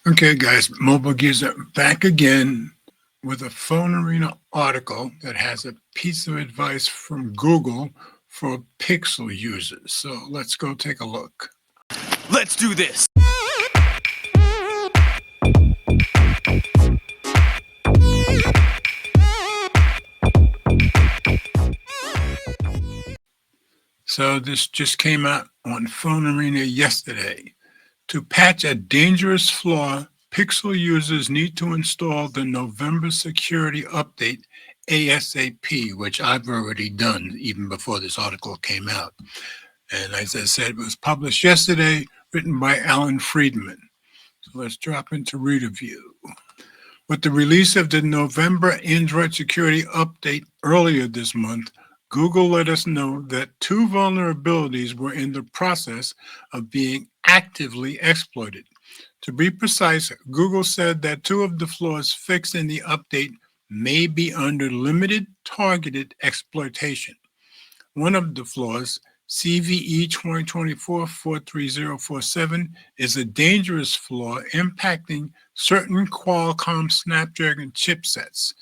Okay, guys, Mobile Gears are back again with a Phone Arena article that has a piece of advice from Google for Pixel users. So let's go take a look. Let's do this! So this just came out on Phone Arena yesterday. To patch a dangerous flaw, Pixel users need to install the November security update ASAP, which I've already done even before this article came out. And as I said, it was published yesterday, written by Alan Friedman. So let's drop into reader view. With the release of the November Android security update earlier this month, Google let us know that 2 vulnerabilities were in the process of being actively exploited. To be precise, Google said that 2 of the flaws fixed in the update may be under limited targeted exploitation. One of the flaws, CVE 2024-43047, is a dangerous flaw impacting certain Qualcomm Snapdragon chipsets.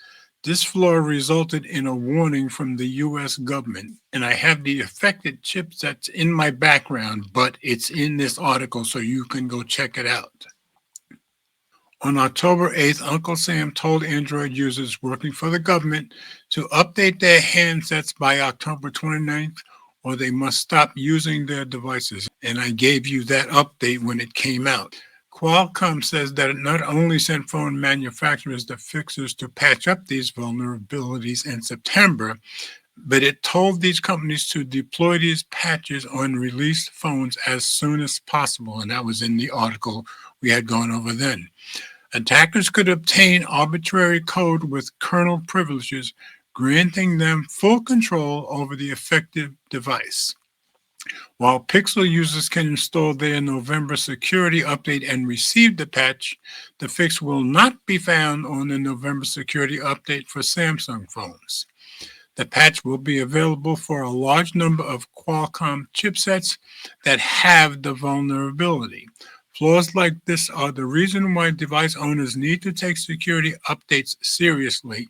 This flaw resulted in a warning from the US government, and I have the affected chipsets in my background, but it's in this article, so you can go check it out. On October 8th, Uncle Sam told Android users working for the government to update their handsets by October 29th, or they must stop using their devices. And I gave you that update when it came out. Qualcomm says that it not only sent phone manufacturers the fixes to patch up these vulnerabilities in September, but it told these companies to deploy these patches on released phones as soon as possible. And that was in the article we had gone over then. Attackers could obtain arbitrary code with kernel privileges, granting them full control over the affected device. While Pixel users can install their November security update and receive the patch, the fix will not be found on the November security update for Samsung phones. The patch will be available for a large number of Qualcomm chipsets that have the vulnerability. Flaws like this are the reason why device owners need to take security updates seriously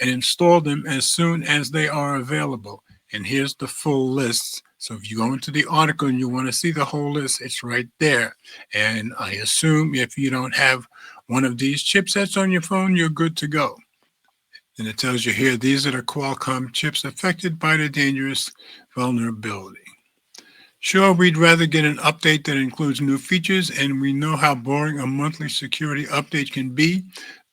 and install them as soon as they are available. And here's the full list. So if you go into the article and you want to see the whole list, it's right there. And I assume if you don't have one of these chipsets on your phone, you're good to go. And it tells you here, these are the Qualcomm chips affected by the dangerous vulnerability. Sure, we'd rather get an update that includes new features, and we know how boring a monthly security update can be.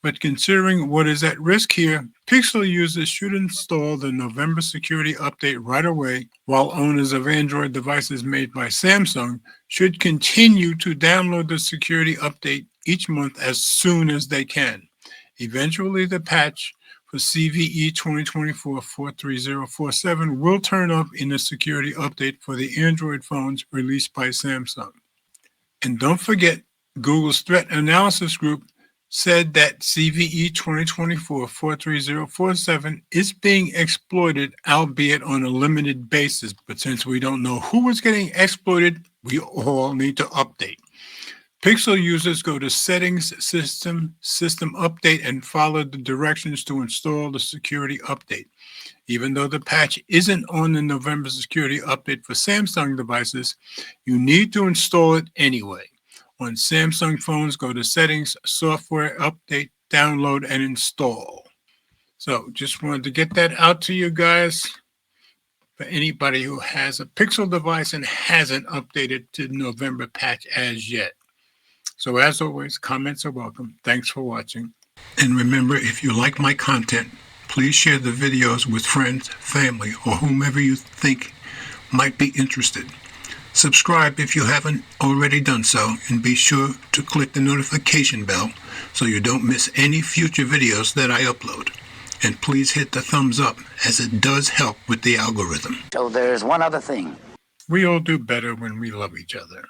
But considering what is at risk here, Pixel users should install the November security update right away, while owners of Android devices made by Samsung should continue to download the security update each month as soon as they can. Eventually, the patch for CVE 2024-43047 will turn up in the security update for the Android phones released by Samsung. And don't forget, Google's threat analysis group said that CVE 2024-43047 is being exploited, albeit on a limited basis. But since we don't know who is getting exploited, we all need to update. Pixel users go to Settings, System Update, and follow the directions to install the security update. Even though the patch isn't on the November security update for Samsung devices, you need to install it anyway. On Samsung phones, go to Settings, Software, Update, Download, and Install. So just wanted to get that out to you guys. For anybody who has a Pixel device and hasn't updated to the November patch as yet. So as always, comments are welcome. Thanks for watching. And remember, if you like my content, please share the videos with friends, family, or whomever you think might be interested. Subscribe if you haven't already done so, and be sure to click the notification bell so you don't miss any future videos that I upload. And please hit the thumbs up, as it does help with the algorithm. So there's one other thing. We all do better when we love each other.